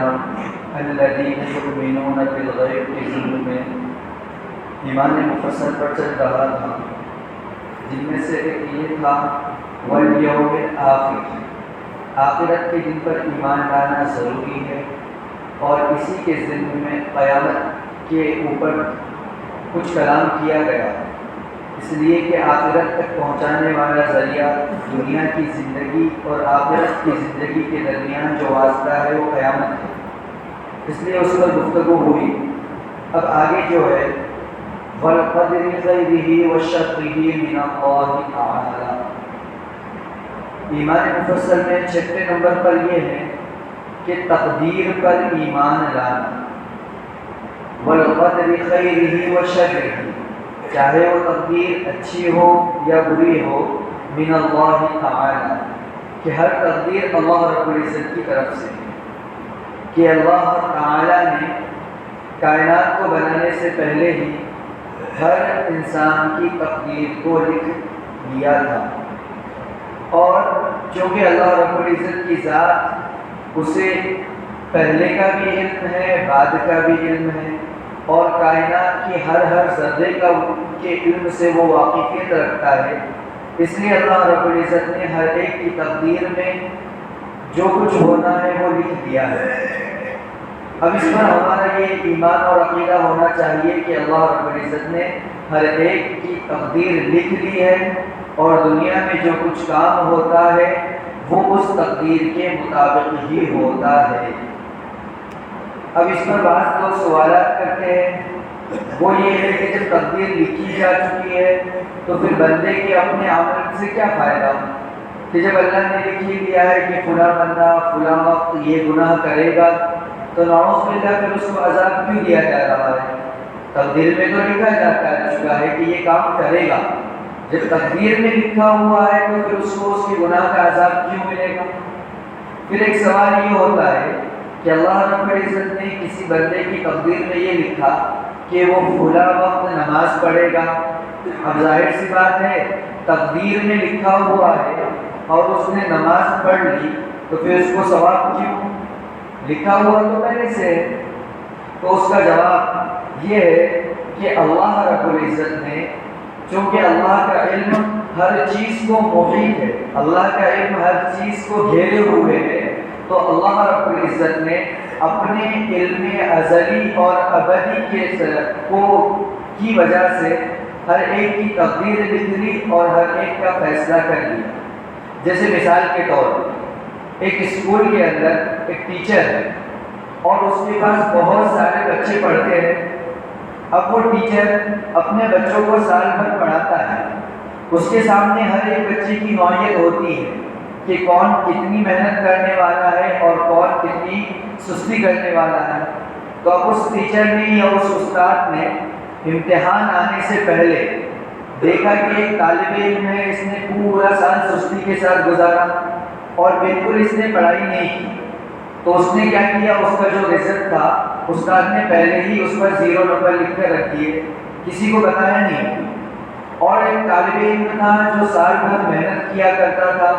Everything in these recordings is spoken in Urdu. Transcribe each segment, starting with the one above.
کرام الذین یؤمنون بالغیب کے ضمن میں ایمان مفصل پر چل رہا تھا، جن میں سے ایک یہ تھا والیوم الآخر، آخرت کے دن پر ایمان لانا ضروری ہے، اور اسی کے ضمن میں قیامت کے اوپر کچھ کلام کیا گیا، اس لیے کہ آخرت تک پہنچانے والا ذریعہ دنیا کی زندگی اور آخرت کی زندگی کے درمیان جو واسطہ ہے وہ قیامت ہے، اس لیے اس پر گفتگو ہوئی۔ اب آگے جو ہے وَالْقَدْرِ خَيْرِهِ وَشَرِّهِ مِنَ اللَّهِ تَعَالَى، ایمان مفصل میں چھٹے نمبر پر یہ ہے کہ تقدیر پر ایمان لانا، وَالْقَدْرِ خَيْرِهِ وَشَرِّهِ، چاہے وہ تقدیر اچھی ہو یا بری ہو، من اللہ تعالی، کہ ہر تقدیر اللہ رب العزت کی طرف سے، کہ اللہ تعالی نے کائنات کو بنانے سے پہلے ہی ہر انسان کی تقدیر کو لکھ دیا تھا، اور چونکہ اللہ رب العزت کی ذات اسے پہلے کا بھی علم ہے، بعد کا بھی علم ہے، اور کائنات کی ہر ذرے کے علم سے وہ واقفیت رکھتا ہے، اس لیے اللہ رب العزت نے ہر ایک کی تقدیر میں جو کچھ ہونا ہے وہ لکھ دیا ہے۔ اب اس پر ہمارا یہ ایمان اور عقیدہ ہونا چاہیے کہ اللہ رب العزت نے ہر ایک کی تقدیر لکھ دی ہے، اور دنیا میں جو کچھ کام ہوتا ہے وہ اس تقدیر کے مطابق ہی ہوتا ہے۔ اب اس پر بعض لوگ سوالات کرتے ہیں، وہ یہ ہے کہ جب تقدیر لکھی جا چکی ہے تو پھر بندے کے اپنے عمل سے کیا فائدہ، کہ جب اللہ نے لکھ ہی دیا ہے کہ فلاں بندہ فلاں وقت یہ گناہ کرے گا، تو نعوذ باللہ پھر اس کو عذاب کیوں دیا جا رہا ہے؟ تقدیر میں تو لکھا جاتا ہے کہ یہ کام کرے گا، جب تقدیر میں لکھا ہوا ہے تو پھر اس کو اس کے گناہ کا عذاب کیوں ملے گا؟ پھر ایک سوال یہ ہوتا ہے کہ اللہ رب العزت نے کسی بندے کی تقدیر میں یہ لکھا کہ وہ فلاں وقت نماز پڑھے گا، اب ظاہر سی بات ہے تقدیر میں لکھا ہوا ہے اور اس نے نماز پڑھ لی، تو پھر اس کو ثواب کیوں؟ لکھا ہوا تو پہلے سے ہے۔ تو اس کا جواب یہ ہے کہ اللہ رب العزت نے، چونکہ اللہ کا علم ہر چیز کو محیط ہے، اللہ کا علم ہر چیز کو گھیرے ہوئے ہے، تو اللہ رب العزت نے اپنے علم ازلی اور ابدی کی وجہ سے ہر ایک کی تقدیر لکھ لی اور ہر ایک کا فیصلہ کر لیا۔ جیسے مثال کے طور پر ایک اسکول کے اندر ایک ٹیچر ہے اور اس کے پاس بہت سارے بچے پڑھتے ہیں، اب وہ ٹیچر اپنے بچوں کو سال بھر پڑھاتا ہے، اس کے سامنے ہر ایک بچے کی نوعیت ہوتی ہے کہ کون کتنی محنت کرنے والا ہے اور کون کتنی سستی کرنے والا ہے۔ تو اب اس ٹیچر نے یا اس استاد نے امتحان آنے سے پہلے دیکھا کہ ایک طالب علم ہے، اس نے پورا سال سستی کے ساتھ گزارا اور بالکل اس نے پڑھائی نہیں کی، تو اس نے کیا کیا، اس کا جو رزلٹ تھا استاد نے پہلے ہی اس پر 0 نمبر لکھ کر رکھ دیے، کسی کو بتایا نہیں۔ اور ایک طالب علم تھا جو سال بھر محنت کیا کرتا تھا،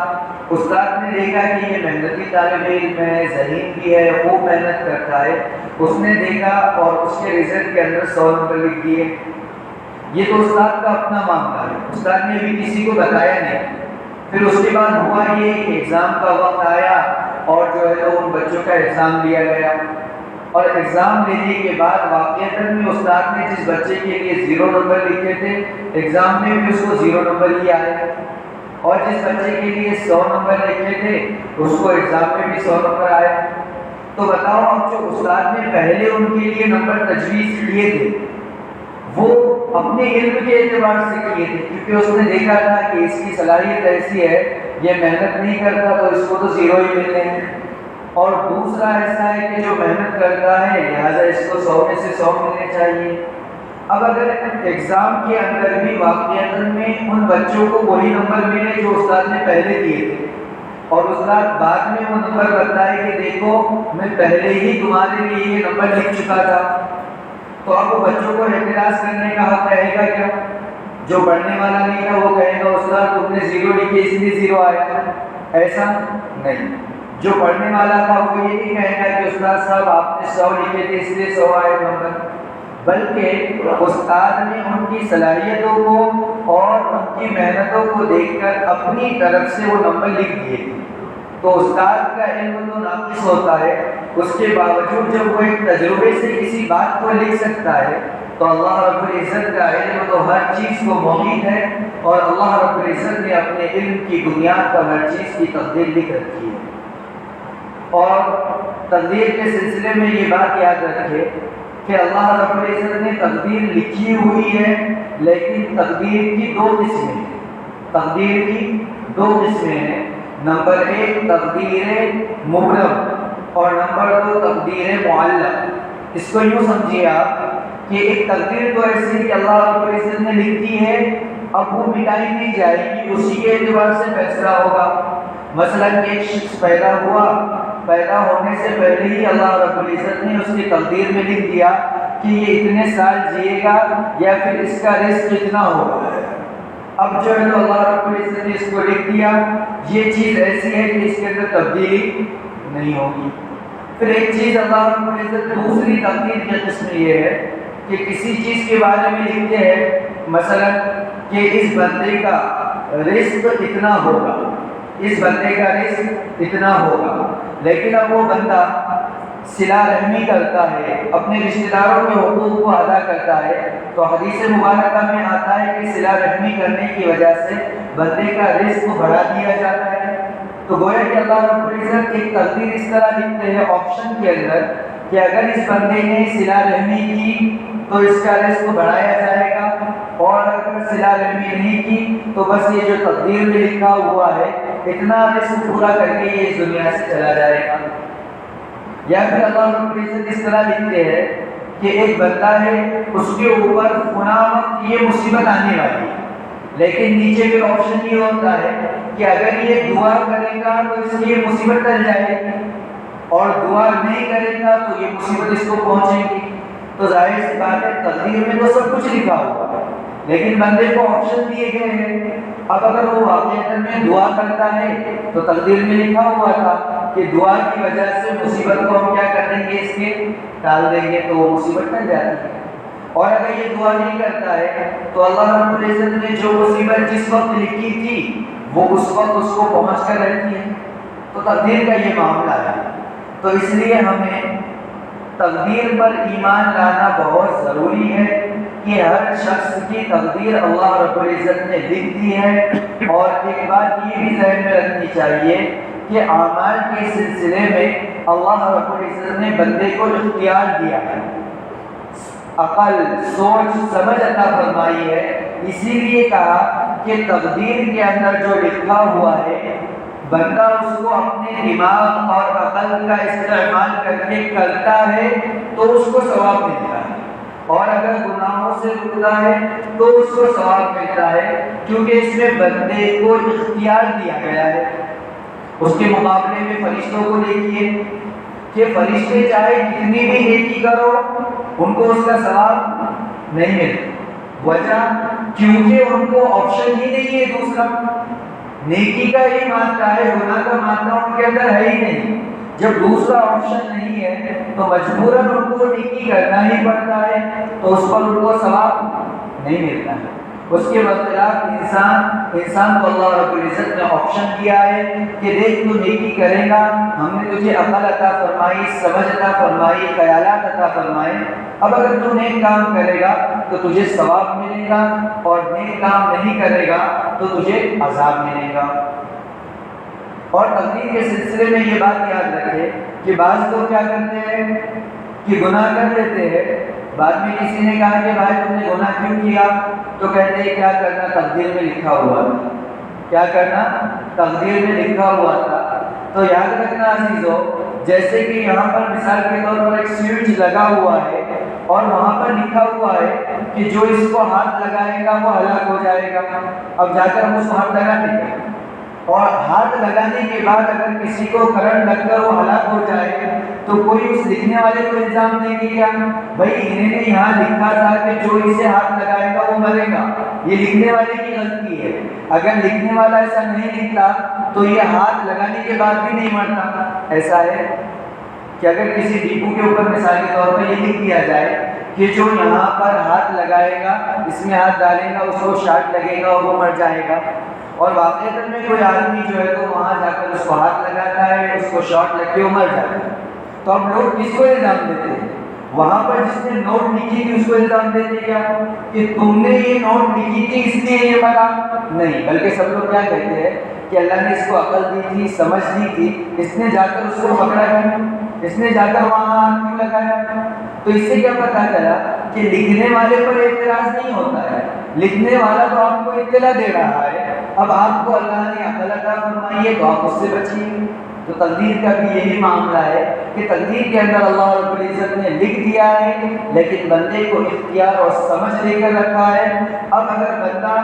استاد نے دیکھا کہ یہ محنتی طالب علم ہے، ذہین بھی ہے، خوب محنت کرتا ہے، اس نے دیکھا اور اس کے رزلٹ کے اندر 100 نمبر لکھ دیے۔ یہ تو استاد کا اپنا معاملہ ہے، استاد نے بھی کسی کو بتایا نہیں۔ پھر اس کے بعد ہوا یہ کہ ایگزام کا وقت آیا اور جو ہے ان بچوں کا ایگزام لیا گیا، اور ایگزام لینے کے بعد واقعتاً میں استاد نے جس بچے کے لیے 0 نمبر لکھے تھے ایگزام میں بھی اس کو 0 نمبر ہی آئے، اور جس بچے کے لیے 100 نمبر لکھے تھے اس کو ایگزام میں بھی 100 نمبر آئے۔ تو بتاؤ اب جو استاد نے پہلے ان کے لیے نمبر تجویز کیے تھے وہ اپنے علم کے اعتبار سے کیے تھے، کیونکہ اس نے دیکھا تھا کہ اس کی صلاحیت ایسی ہے، یہ محنت نہیں کرتا تو اس کو تو 0 ہی ملنے ہیں، اور دوسرا ایسا ہے کہ جو محنت کرتا ہے لہٰذا اس کو 100 میں سے 100 ملنے چاہیے۔ اب اگر ایگزام کے اندر بھی واقعتاً میں ان بچوں کو وہی نمبر ملے جو استاد نے پہلے دیے تھے، اور استاد بعد میں وہ نمبر بتائے کہ دیکھو میں پہلے ہی تمہارے لیے یہ نمبر لکھ چکا تھا، تو اب وہ بچوں کو اعتراض کرنے کا حق رہے گا کیا؟ جو پڑھنے والا نہیں تھا وہ کہے گا استاد تم نے 0 لکھے اس لیے 0 آیا تھا، ایسا نہیں۔ جو پڑھنے والا تھا وہ یہ نہیں کہے گا کہ استاد صاحب آپ نے 100 لکھے تھے اس لیے 100 آئے نمبر، بلکہ استاد نے ان کی صلاحیتوں کو اور ان کی محنتوں کو دیکھ کر اپنی طرف سے وہ نمبر لکھ دیے تھے۔ تو استاد کا علم تو ناقص ہوتا ہے، اس کے باوجود جب وہ ایک تجربے سے کسی بات کو لکھ سکتا ہے تو اللہ رب العزت کا علم تو ہر چیز کو محیط ہے، اور اللہ رب العزت نے اپنے علم کی بنیاد پر ہر چیز کی تقدیر لکھ رکھی ہے۔ اور تقدیر کے سلسلے میں یہ بات یاد رکھے کہ اللہ رب العزت نے تقدیر لکھی ہوئی ہے، لیکن تقدیر کی 2 قسمیں ہیں۔ تقدیر کی 2 قسمیں ہیں، نمبر 1 تقدیر مبرم اور نمبر 2 تقدیر معلق۔ اس کو یوں سمجھیے آپ کہ ایک تقدیر تو ایسی کہ اللہ رب العزت نے لکھی ہے، اب وہ مٹائی نہیں جائے گی، اسی کے اعتبار سے فیصلہ ہوگا۔ مثلا ایک شخص پیدا ہوا، پیدا ہونے سے پہلے ہی اللہ رب العزت نے اس کی تقدیر میں لکھ دیا کہ یہ اتنے سال جیے گا یا پھر اس کا رزق اتنا ہوگا۔ اب جو ہے تو اللہ رب العزت نے اس کو لکھ دیا، یہ چیز ایسی ہے کہ اس کے اندر تبدیلی نہیں ہوگی۔ پھر ایک چیز اللہ رب العزت دوسری تقدیر کی قسم یہ ہے کہ کسی چیز کے بارے میں لکھتے ہیں، مثلا کہ اس بندے کا رزق اتنا ہوگا، اس بندے کا رزق اتنا ہوگا، لیکن اب وہ بندہ صلہ رحمی کرتا ہے، اپنے رشتہ داروں کے حقوق کو ادا کرتا ہے، تو حدیث مبارکہ میں آتا ہے کہ صلہ رحمی کرنے کی وجہ سے بندے کا رزق بڑھا دیا جاتا ہے۔ تو گویا کہ اللہ رب العزت ایک تقدیر اس طرح لکھتے ہیں آپشن کے اندر کہ اگر اس بندے نے صلہ رحمی کی تو اس کا رزق بڑھایا جائے گا، اور اگر صلہ رحمی نہیں کی تو بس یہ جو تقدیر میں لکھا ہوا ہے اتنا رزق پورا کر کے یہ اس دنیا سے چلا جائے گا۔ یا پھر اللہ رب العزت اس طرح لکھتے ہیں کہ ایک بندہ ہے، اس کے اوپر فلاں وقت یہ مصیبت آنے والی ہے، لیکن نیچے پھر آپشن یہ ہوتا ہے کہ اگر یہ دعا کرے گا تو اس کی یہ مصیبت ٹل جائے گی، اور دعا نہیں کرے گا تو یہ مصیبت اس کو پہنچے گی۔ تو ظاہر سی بات ہے تقدیر میں تو سب کچھ لکھا ہوا ہے، لیکن بندے کو آپشن دیے گئے ہیں۔ اب اگر وہ واقعہ میں دعا کرتا ہے تو تقدیر میں لکھا ہوا تھا کہ دعا کی وجہ سے مصیبت کو ہم کیا کر دیں گے، اس کے ٹال دیں گے، تو وہ مصیبت ٹل جاتی ہے۔ اور اگر یہ دعا نہیں کرتا ہے تو اللہ رب العزت نے جو مصیبت جس وقت لکھی تھی وہ اس وقت اس کو پہنچ کر رہتی ہے۔ تو تقدیر کا یہ معاملہ ہے۔ تو اس لیے ہمیں تقدیر پر ایمان لانا بہت ضروری ہے کہ ہر شخص کی تقدیر اللہ رب العزت نے لکھ دی ہے۔ اور ایک بات یہ بھی ذہن میں رکھنی چاہیے کہ اعمال کے سلسلے میں اللہ رب العزت نے بندے کو اختیار دیا ہے، عقل، سوچ، سمجھ عطا فرمائی ہے۔ اسی لیے کہا کہ تقدیر کے اندر جو لکھا ہوا ہے بندہ اس کو اپنے دماغ اور عقل کا استعمال کر کے کرتا ہے تو اس کو ثواب ملتا ہے، اور اگر گناہوں سے رکتا ہے تو اس کو ثواب ملتا ہے، کیونکہ اس میں بندے کو اختیار دیا گیا ہے۔ اس کے مقابلے میں فرشتوں کو دیکھیے کہ فرشتے چاہے کتنی بھی نیکی کرو ان کو اس کا ثواب نہیں ملتا۔ وجہ کیونکہ ان کو آپشن ہی نہیں ہے دوسرا، نیکی کا ہی مانتا ہے، گناہ کا مانتا ان کے اندر ہے ہی نہیں۔ جب دوسرا آپشن نہیں ہے تو مجبوراً ان کو نیکی کرنا ہی پڑتا ہے، تو اس پر ان کو ثواب نہیں ملتا ہے۔ اس کے برخلاف انسان کو اللہ رب العزت نے آپشن دیا ہے کہ دیکھ تو نیکی کرے گا، ہم نے تجھے عقل عطا فرمائی، سمجھ عطا فرمائی، خیالات عطا فرمائے، اب اگر تو نیک کام کرے گا تو تجھے ثواب ملے گا، اور نیک کام نہیں کرے گا تو تجھے عذاب ملے گا۔ اور تقدیر کے سلسلے میں یہ بات یاد رکھے کہ بعض لوگ کیا کرتے ہیں کہ گناہ کر لیتے ہیں، بعد میں کسی نے کہا کہ بھائی تم نے گناہ کیوں کیا، تو کہتے ہیں کیا کرنا، تقدیر میں لکھا ہوا تھا، کیا کرنا، تقدیر میں لکھا ہوا تھا۔ تو یاد رکھنا عزیزو، جیسے کہ یہاں پر مثال کے طور پر ایک سوئچ لگا ہوا ہے اور وہاں پر لکھا ہوا ہے کہ جو اس کو ہاتھ لگائے گا وہ ہلاک ہو جائے گا، اب جا کر ہم اس کو ہاتھ لگاتے ہیں، اور ہاتھ لگانے کے بعد اگر کسی کو کرنٹ لگ کر وہ ہلاک ہو جائے تو کوئی اس لکھنے والے کو الزام دے گی کیا بھائی انہوں نے یہاں لکھا تھا کہ جو اسے ہاتھ لگائے گا وہ مرے گا، یہ لکھنے والے کی غلطی ہے۔ اگر لکھنے والا ایسا نہیں لکھتا تو یہ ہاتھ لگانے کے بعد بھی نہیں مرتا۔ ایسا ہے کہ اگر کسی ڈیپو کے اوپر مثال کے طور پر یہ لکھ دیا جائے کہ جو یہاں پر ہاتھ لگائے گا، اس میں ہاتھ ڈالے گا، اس کو شارٹ لگے گا اور وہ مر جائے گا، اور واقعات میں کوئی آدمی جو ہے تو وہاں جا کر اس کو ہاتھ لگاتا ہے، اس کو شارٹ لگ کے وہ مر جاتا ہے، تو ہم لوگ کس کو الزام دیتے ہیں؟ وہاں پر جس نے نوٹ لکھی تھی اس کو الزام دیتے کیا کہ تم نے یہ نوٹ لکھی تھی اس لیے یہ مرا؟ نہیں، بلکہ سب لوگ کیا کہتے ہیں کہ اللہ نے اس کو عقل دی تھی، سمجھ دی تھی، اس نے جا کر اس کو پکڑا کیوں، اس نے جا کر وہاں ہاتھ کیوں لگایا؟ تو اس سے کیا پتا چلا کہ لکھنے والے پر اعتراض نہیں ہوتا ہے، لکھنے والا تو آپ کو اطلاع دے رہا ہے، اب آپ کو اللہ نے عقل عطا فرمائی ہے تو آپ اس سے بچیے۔ تو تقدیر کا بھی یہی معاملہ ہے کہ تقدیر کے اندر اللہ رب العزت نے لکھ دیا ہے، لیکن بندے کو اختیار اور سمجھ دے کر رکھا ہے۔ اب اگر بندہ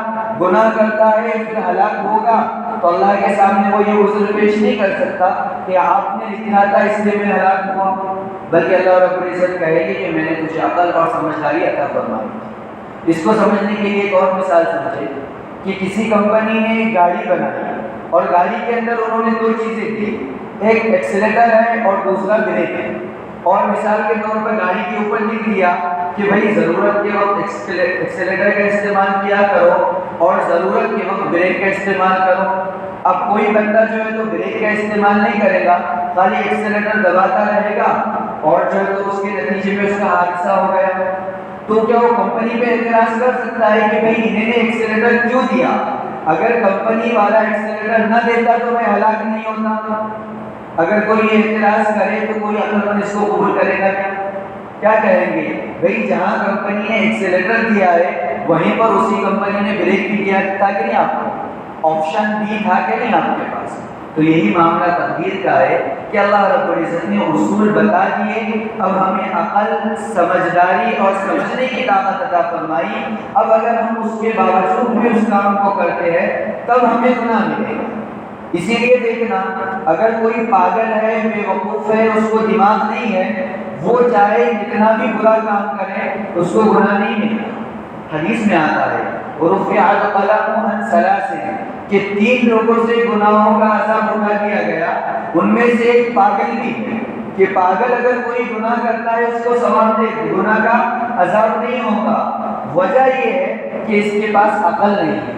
گناہ کرتا ہے پھر ہلاک ہوگا تو اللہ کے سامنے وہ یہ عذر پیش نہیں کر سکتا کہ آپ نے لکھا تھا اس لیے میں ہلاک ہوا، بلکہ اللہ رب العزت کہے گی کہ میں نے تجھے عقل اور سمجھداری عطا فرمائی۔ اس کو سمجھنے کے لیے ایک اور مثال سمجھے کہ کسی کمپنی نے ایک گاڑی بنائی اور گاڑی کے اندر انہوں نے دو چیزیں دی، ایک ایکسیلیٹر ہے اور دوسرا بریک ہے، اور مثال کے طور پر گاڑی کے اوپر لکھ دیا کہ بھائی ضرورت کے وقت ایکسیلیٹر کا استعمال کیا کرو اور ضرورت کے وقت بریک کا استعمال کرو۔ اب کوئی بندہ جو ہے تو بریک کا استعمال نہیں کرے گا، خالی ایکسیلیٹر دباتا رہے گا اور جو ہے تو اس کے نتیجے میں اس کا حادثہ ہو گیا، تو کیا وہ کمپنی پہ اعتراض کر سکتا ہے کہ بھائی انہوں نے ایکسیلیٹر کیوں دیا؟ اگر کمپنی والا ایکسیلیٹر نہ دیتا تو میں ہلاک نہیں ہوتا۔ اگر کوئی اعتراض کرے تو کوئی عقل مند اس کو قبول کرے گا کیا کہیں گے؟ بھائی جہاں کمپنی نے ایکسیلیٹر دیا ہے وہیں پر اسی کمپنی نے بریک بھی دیا تھا کہ نہیں، آپ کو آپشن بھی تھا کہ نہیں آپ کے پاس؟ تو یہی معاملہ تقدیر کا ہے کہ اللہ رب العزت نے اصول بتا دیے، اب ہمیں عقل، سمجھداری اور سمجھنے کی طاقت عطا فرمائی، اب اگر ہم اس کے باوجود بھی اس کام کو کرتے ہیں تب ہمیں گناہ ملے گا۔ اسی لیے دیکھنا، اگر کوئی پاگل ہے، بے وقوف ہے، اس کو دماغ نہیں ہے، وہ چاہے کتنا بھی برا کام کرے اس کو گناہ نہیں ملتا۔ حدیث میں آتا ہے رفع القلم عن ثلاث کہ 3 لوگوں سے گناہوں کا عذاب اٹھا دیا گیا، ان میں سے ایک پاگل بھی ہے کہ پاگل اگر کوئی گناہ کرتا ہے اس کو ثواب دے، گناہ کا عذاب نہیں ہوگا۔ وجہ یہ ہے کہ اس کے پاس عقل نہیں ہے۔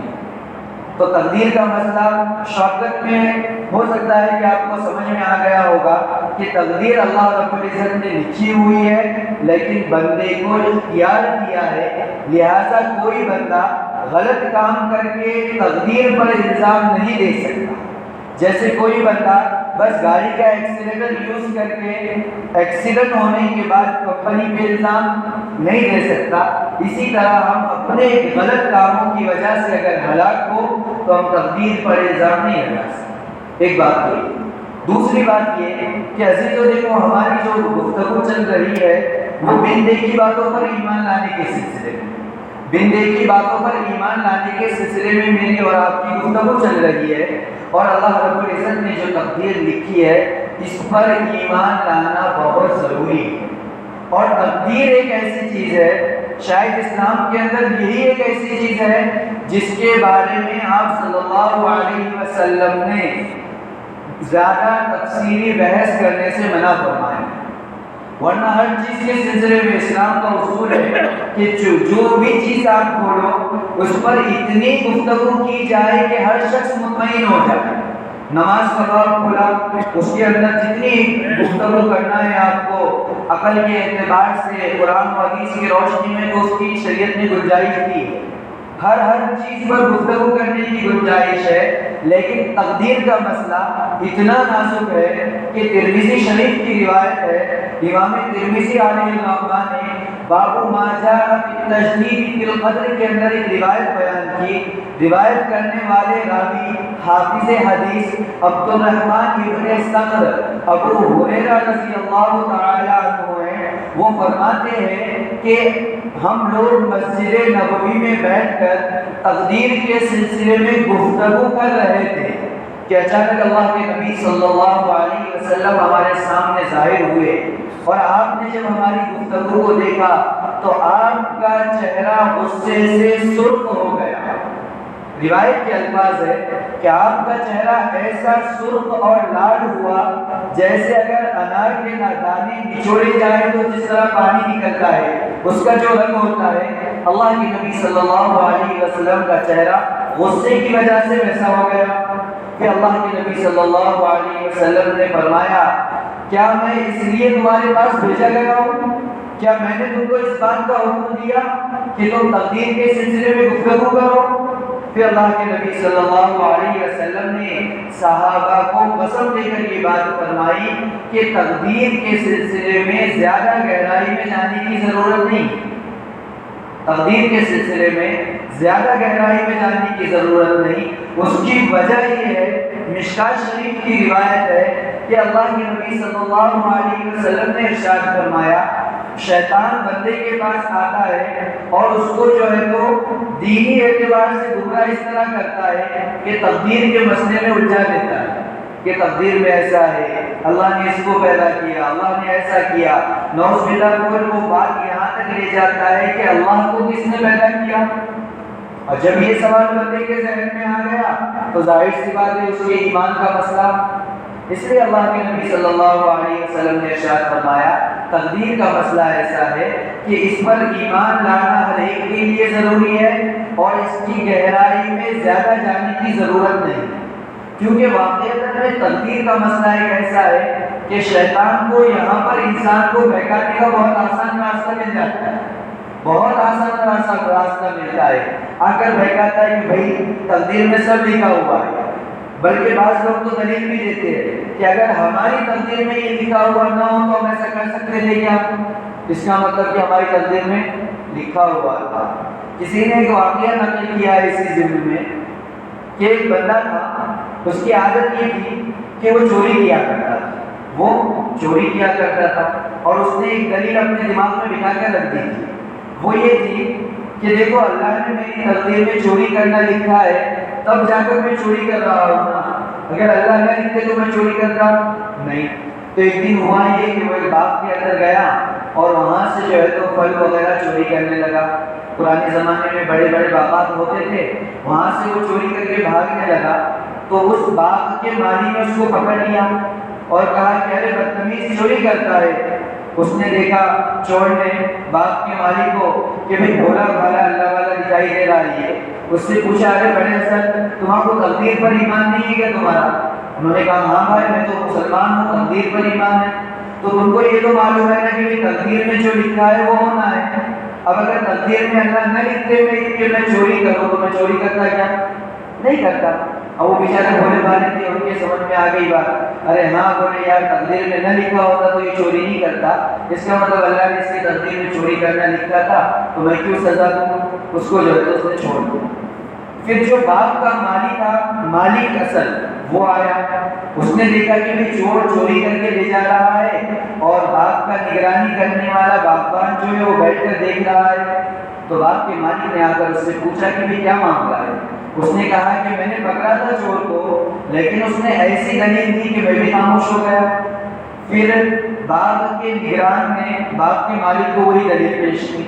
تو تقدیر کا مسئلہ شارٹ کٹ میں ہو سکتا ہے کہ آپ کو سمجھ میں آ گیا ہوگا کہ تقدیر اللہ رب العزت نے لکھی ہوئی ہے، لیکن بندے کو اختیار دیا ہے، لہذا کوئی بندہ غلط کام کر کے تقدیر پر الزام نہیں دے سکتا۔ جیسے کوئی بندہ بس گاڑی کا ایکسیلیٹر یوز کر کے ایکسیڈنٹ ہونے کے بعد کمپنی پہ الزام نہیں دے سکتا، اسی طرح ہم اپنے غلط کاموں کی وجہ سے اگر ہلاک ہو تو ہم تقدیر پر الزام نہیں لگا سکتے۔ ایک بات ہوئی۔ دوسری بات یہ کہ عزیزو دیکھو، ہماری جو گفتگو چل رہی ہے وہ بن دیکھی باتوں پر ایمان لانے کے سلسلے میں، بن دیکھی باتوں پر ایمان لانے کے سلسلے میں میری اور آپ کی گفتگو چل رہی ہے، اور اللہ رب العزت نے جو تقدیر لکھی ہے اس پر ایمان لانا بہت ضروری ہے۔ اور تقدیر ایک ایسی چیز ہے، شاید اسلام کے اندر یہی ایک ایسی چیز ہے جس کے بارے میں آپ صلی اللہ علیہ وسلم نے زیادہ تفصیلی بحث کرنے سے منع فرمایا، ورنہ ہر چیز کے سلسلے میں اسلام کا اصول ہے کہ جو بھی چیز آپ کھولو اس پر اتنی گفتگو کی جائے کہ ہر شخص مطمئن ہو جائے۔ نماز کا باب کھولا، اس کے اندر جتنی گفتگو کرنا ہے آپ کو عقل کے اعتبار سے، قرآن و حدیث کی روشنی میں تو اس کی شریعت نے گنجائش دی ہے، ہر چیز پر گفتگو کرنے کی گنجائش ہے، لیکن تقدیر کا مسئلہ اتنا نازک ہے کہ ترمذی شریف کی روایت ہے، امام ترمذی علیہ الرحمہ نے باب ما جاء فی التشدید فی القدر کے اندر ایک روایت بیان کی۔ روایت کرنے والے راوی حافظ حدیث عبد الرحمن ابن صخر ابو ہریرہ رضی اللہ تعالی عنہ ہیں، وہ فرماتے ہیں کہ ہم لوگ مسجد نبوی میں بیٹھ کر تقدیر کے سلسلے میں گفتگو کر رہے تھے، کہ اچانک اللہ کے نبی صلی اللہ علیہ وسلم ہمارے سامنے ظاہر ہوئے، اور آپ نے جب ہماری گفتگو کو دیکھا تو آپ کا چہرہ غصے سے سرخ ہو گیا۔ روایت کے الفاظ ہے کہ آپ کا چہرہ ایسا سرخ اور لال ہوا جیسے اگر انار کے دانے نچوڑے جائے تو جس طرح پانی نکلتا ہے اس کا جو رنگ ہوتا ہے، اللہ کے نبی صلی اللہ علیہ وسلم کا چہرہ غصے کی وجہ سے ویسا ہو گیا۔ کہ اللہ کے نبی صلی اللہ علیہ وسلم نے فرمایا، کیا میں اس لیے تمہارے پاس بھیجا گیا ہوں؟ کیا میں نے تم کو اس بات کا حکم دیا کہ تم تقدیر کے سلسلے میں گفتگو کرو؟ پھر اللہ کے نبی صلی اللہ علیہ وسلم نے صحابہ کو قسم دے کر یہ بات فرمائی کہ تقدیر کے سلسلے میں زیادہ گہرائی میں جانے کی ضرورت نہیں، تقدیر کے سلسلے میں زیادہ گہرائی میں جانے کی ضرورت نہیں۔ اس کی وجہ یہ ہے، مشکات شریف کی روایت ہے کہ اللہ کے نبی صلی اللہ علیہ وسلم نے ارشاد فرمایا، شیطان بندے کے پاس آتا ہے اور اس کو جو ہے تو دینی اعتبار سے گمراہ اس طرح کرتا ہے کہ تقدیر کے مسئلے میں الجھا دیتا ہے کہ تقدیر میں ایسا ہے، اللہ نے اس کو پیدا کیا، اللہ نے ایسا کیا، نعوذ باللہ، وہ بات یہاں تک لے جاتا ہے کہ اللہ کو کس نے پیدا کیا۔ اور جب یہ سوال بندے کے ذہن میں آ گیا تو ظاہر سی بات ہے اس کے ایمان کا مسئلہ۔ اس لیے اللہ کے نبی صلی اللہ علیہ وسلم نے ارشاد فرمایا، تقدیر کا مسئلہ ایسا ہے کہ اس پر ایمان لانا ہر ایک کے لیے ضروری ہے اور اس کی گہرائی میں زیادہ جانے کی ضرورت نہیں، کیونکہ واقعات میں تقدیر کا مسئلہ ایک ایسا ہے کہ شیطان کو یہاں پر انسان کو بہکانے کا بہت آسان راستہ مل جاتا ہے، بہت آسان راستہ ملتا ہے، آ کر بہکاتا ہے کہ بھائی تقدیر میں سب لکھا ہوا ہے۔ بلکہ بعض لوگ تو دلیل بھی دیتے ہیں کہ اگر ہماری تقدیر میں یہ لکھا ہوا نہ ہو تو ہم ایسا کر سکتے تھے کیا؟ اس کا مطلب کہ ہماری تقدیر میں لکھا ہوا تھا۔ کسی نے ایک واقعہ نقل کیا ہے اسی ضمن میں کہ ایک بندہ تھا، اس کی عادت یہ تھی کہ وہ چوری کیا کرتا تھا، وہ چوری کیا کرتا تھا، اور اس نے ایک دلیل اپنے دماغ میں بٹھا کر رکھ دی تھی، وہ یہ تھی کہ دیکھو اللہ نے میری تقدیر میں چوری کرنا لکھا ہے، تب جا کر میں چوری کر رہا ہوں نا، اگر اللہ نہ لکھتے تو میں چوری کرتا نہیں۔ تو ایک دن ہوا یہ کہ وہ ایک باغ کے اندر گیا اور وہاں سے جو ہے تو پھل وغیرہ چوری کرنے لگا۔ پرانے زمانے میں بڑے بڑے باغات ہوتے تھے، وہاں سے وہ چوری کر کے بھاگنے لگا تو اس باغ کے مالی نے اس کو پکڑ لیا اور کہا کہ ارے بدتمیز، چوری کرتا ہے۔ اس نے دیکھا چور نے باغ کے مالک کو کہ بھئی بھولا بھالا اللہ والا دکھائی دے رہا ہے، اس سے پوچھا ارے بڑے حسن، تمہارا کو تقدیر پر ایمان نہیں ہے کیا تمہارا؟ انہوں نے کہا ہاں بھائی میں تو مسلمان ہوں، تقدیر پر ایمان ہے۔ تو تم کو یہ تو معلوم ہے نا کہ تقدیر میں جو لکھا ہے وہ ہونا ہے، اب اگر تقدیر میں اللہ نہ لکھتے ہوئے کہ میں چوری کروں تو میں چوری کرتا کیا؟ نہیں کرتا۔ اور وہ بیچارے بھولے بھالے تھے، ان کے سمجھ میں آ گئی بات، ارے ہاں بولے یار تقدیر میں نہ لکھا ہوتا تو یہ چوری نہیں کرتا، اس کا مطلب اللہ نے اس کی تقدیر میں چوری کرنا لکھا تھا تو میں کیوں سزا دوں؟ اس کو جو ہے تو اس نے چھوڑ دیا۔ پھر جو باغ کا مالی تھا، مالک اصل، وہ آیا، اس نے دیکھا کہ بھی چور چوری کر کے لے جا رہا ہے اور باغ کا نگرانی کرنے والا باغبان جو ہے وہ بیٹھ کر دیکھ رہا ہے۔ تو باغ کے مالک نے آ کر اس سے پوچھا کہ بھی کیا معاملہ ہے؟ اس نے کہا کہ میں نے پکڑا تھا چور کو، لیکن اس نے ایسی دلیل دی کہ میں بھی خاموش ہو گیا۔ پھر باغ کے نگران نے باغ کے مالک کو وہی دلیل پیش کی۔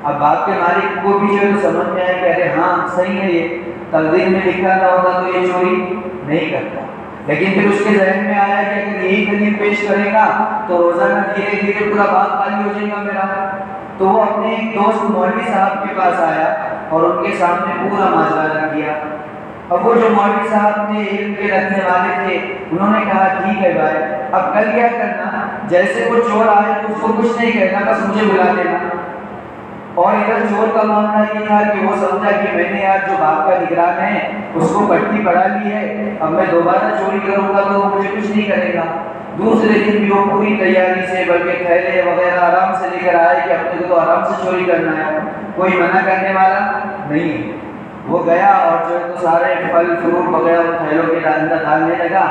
اب باغ کے مالک کو بھی جو ہے سمجھ میں آیا کہ ارے ہاں صحیح ہے، یہ تقدیر میں لکھا نہ ہوتا تو یہ چوری نہیں کرتا۔ لیکن پھر اس کے ذہن میں آیا کہ اگر یہی دلیل پیش کرے گا تو روزانہ دھیرے دھیرے پورا باغ خالی ہو جائے گا میرا۔ تو وہ اپنے ایک دوست مولوی صاحب کے پاس آیا اور ان کے سامنے پورا ماجرا رکھ دیا۔ اب وہ جو مولوی صاحب نے علم کے رکھنے والے تھے، انہوں نے کہا ٹھیک ہے بھائی، اب کل کیا کرنا، جیسے وہ چور آئے تو اس کو کچھ نہیں کہنا، بس مجھے بلا دینا۔ اور ادھر چور کا معاملہ یہ تھا کہ وہ سمجھا کہ میں نے یار جو باغ کا نگران ہے اس کو پٹی پڑھا لی ہے، اب میں دوبارہ چوری کروں گا تو وہ مجھے کچھ نہیں کرے گا۔ دوسرے دن بھی وہ پوری تیاری سے، بلکہ تھیلے وغیرہ آرام سے لے کر آئے کہ اپنے کو تو آرام سے چوری کرنا ہے، کوئی منع کرنے والا نہیں ہے۔ وہ گیا اور جو ہے تو سارے پھل فروٹ وغیرہ تھیلوں کے اندر ڈالنے لگا۔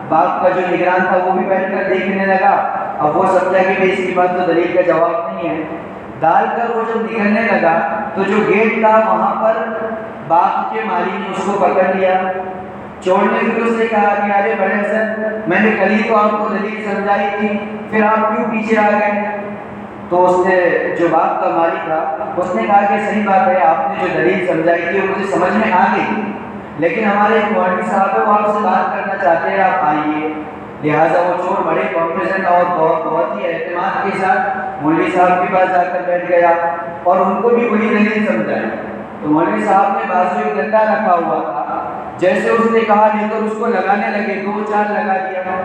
باغ کا جو نگران تھا وہ بھی بیٹھ کر دیکھنے لگا۔ اب وہ سمجھا کہ بھائی اس کی بات تو دلیل کا جواب نہیں ہے۔ ڈال کر وہ جب نکلنے لگا تو جو گیٹ تھا وہاں پر باغ کے مالک نے اس کو پکڑ لیا چور نے پھر اس سے کہا کہ ارے بڑے حسن، میں نے کل ہی تو آپ کو دلیل سمجھائی تھی، پھر آپ کیوں پیچھے آ گئے؟ تو اس نے، جو باپ کا مالک تھا، اس نے کہا کہ صحیح بات ہے، آپ نے جو دلیل سمجھائی تھی وہ مجھے سمجھ میں آ گئی، لیکن ہمارے ایک مولوی صاحب ہے، وہ آپ سے بات کرنا چاہتے ہیں، آپ آئیے۔ لہٰذا وہ چور بڑے کانفیڈنٹ اور بہت ہی اعتماد کے ساتھ مولوی صاحب کے پاس جا کر بیٹھ گیا اور ان کو بھی وہی دلیل سمجھائی۔ تو مولوی صاحب نے بازو ایک ڈنڈا رکھا ہوا تھا، جیسے اس نے کہا لے کر اس کو لگانے لگے، 2-4 لگا دیا۔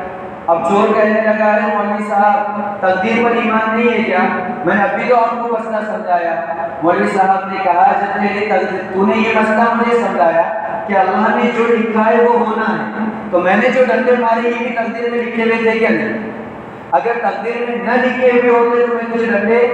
اب چور کہنے لگا ارے مولوی صاحب، تقدیر پر ایمان نہیں ہے کیا؟ میں نے ابھی تو آپ کو مسئلہ سمجھایا۔ مولوی صاحب نے کہا جب میری تقدیر، تو نے یہ مسئلہ مجھے سمجھایا کہ اللہ نے جو لکھا ہے وہ ہونا ہے، تو میں نے جو ڈنڈے مارے یہ بھی تقدیر میں لکھے ہوئے تھے کیا نہیں؟ اگر تقدیر میں نہ لکھے ہوئے ہوتے تو میں تجھے ڈنڈے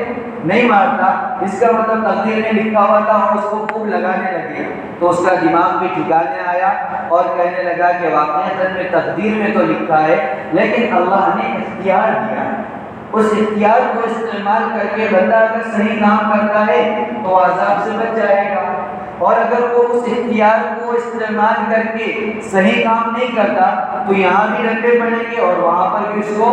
نہیں مارتا، اس کا مطلب تقدیر میں لکھا ہوا تھا اور اس کو خوب لگانے لگے۔ تو اس کا دماغ بھی ٹھکانے آیا اور کہنے لگا کہ واقعتاً میں تقدیر میں تو لکھا ہے، لیکن اللہ نے اختیار دیا ہے، اس اختیار کو استعمال کر کے بندہ اگر صحیح کام کرتا ہے تو عذاب سے بچ جائے گا، اور اگر وہ اس اختیار کو استعمال کر کے صحیح کام نہیں کرتا تو یہاں بھی ڈنڈے پڑیں گے اور وہاں پر بھی اس کو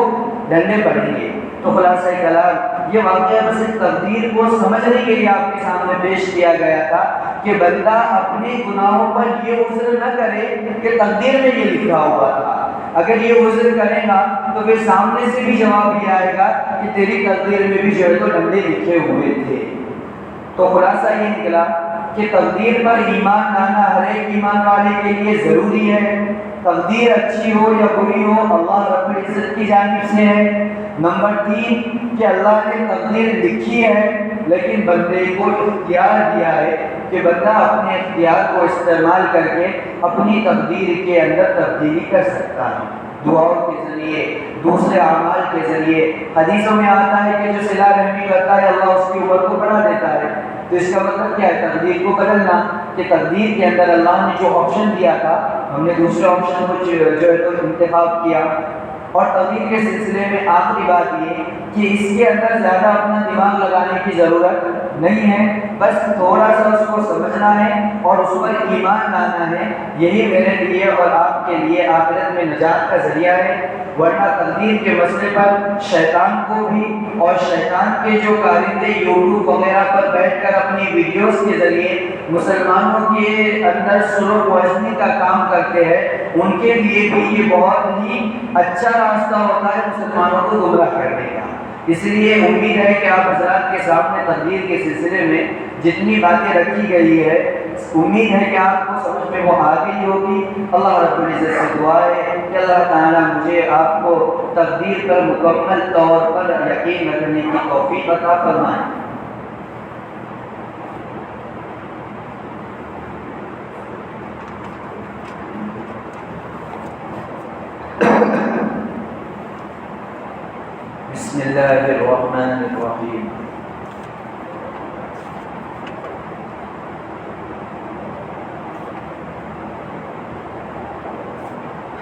ڈنڈے پڑیں گے۔ تو خلاصہ کلام یہ واقعہ بس تقدیر کو سمجھنے کے لیے آپ کے سامنے پیش کیا گیا تھا کہ بندہ اپنے گناہوں پر یہ عذر نہ کرے کہ تقدیر میں یہ لکھا ہوا تھا۔ اگر یہ عذر کرے گا تو پھر سامنے سے بھی جواب یہ آئے گا کہ تیری تقدیر میں بھی جو ہے تو ڈنڈے لکھے ہوئے تھے۔ تو خلاصہ یہ نکلا کہ تقدیر پر ایمان لانا ہر ایک ایمان والے کے لیے ضروری ہے، تقدیر اچھی ہو یا بری ہو اللہ رب العزت کی جانب سے ہے۔ نمبر 3 کہ اللہ نے تقدیر لکھی ہے لیکن بندے کو اختیار دیا ہے کہ بندہ اپنے اختیار کو استعمال کر کے اپنی تقدیر کے اندر تبدیلی کر سکتا ہے، دعاؤں کے ذریعے، دوسرے اعمال کے ذریعے۔ حدیثوں میں آتا ہے کہ جو صلہ رحمی کرتا ہے اللہ اس کی عمر کو بڑھا دیتا ہے۔ تو اس کا مطلب کیا ہے؟ تقدیر کو بدلنا، کہ تقدیر کے اندر اللہ نے جو آپشن دیا تھا ہم نے دوسرے آپشن کو جو ہے تو انتخاب کیا۔ اور تقدیر کے سلسلے میں آخری بات یہ کہ اس کے اندر زیادہ اپنا دماغ لگانے کی ضرورت نہیں ہے، بس تھوڑا سا اس کو سمجھنا ہے اور اس پر ایمان لانا ہے، یہی میرے لیے اور آپ کے لیے آخرت میں نجات کا ذریعہ ہے۔ ورنہ تقدیر کے مسئلے پر شیطان کو بھی اور شیطان کے جو کارندے یوٹیوب وغیرہ پر بیٹھ کر اپنی ویڈیوز کے ذریعے مسلمانوں کے اندر سلوک وزنی کا کام کرتے ہیں، ان کے لیے بھی یہ بہت ہی اچھا راستہ ہوتا ہے مسلمانوں کو گمراہ کرنے کا۔ اس لیے امید ہے کہ آپ حضرات کے سامنے تقدیر کے سلسلے میں جتنی باتیں رکھی گئی ہے امید ہے کہ آپ کو سمجھ میں وہ آ گئی ہوگی۔ اللہ رب العزت سے دعا ہے کہ اللہ تعالیٰ مجھے آپ کو تقدیر پر مکمل طور پر یقین رکھنے کی توفیق عطا فرمائے۔ بسم اللہ الرحمن الرحیم۔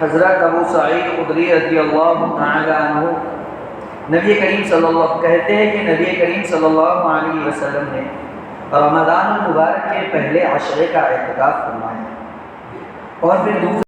حضرت ابو سعید خدری رضی اللہ تعالی عنہ نبی کریم صلی اللہ کہتے ہیں کہ نبی کریم صلی اللہ علیہ وسلم نے رمضان المبارک کے پہلے عشرے کا اعتکاف فرمایا اور پھر دوسرے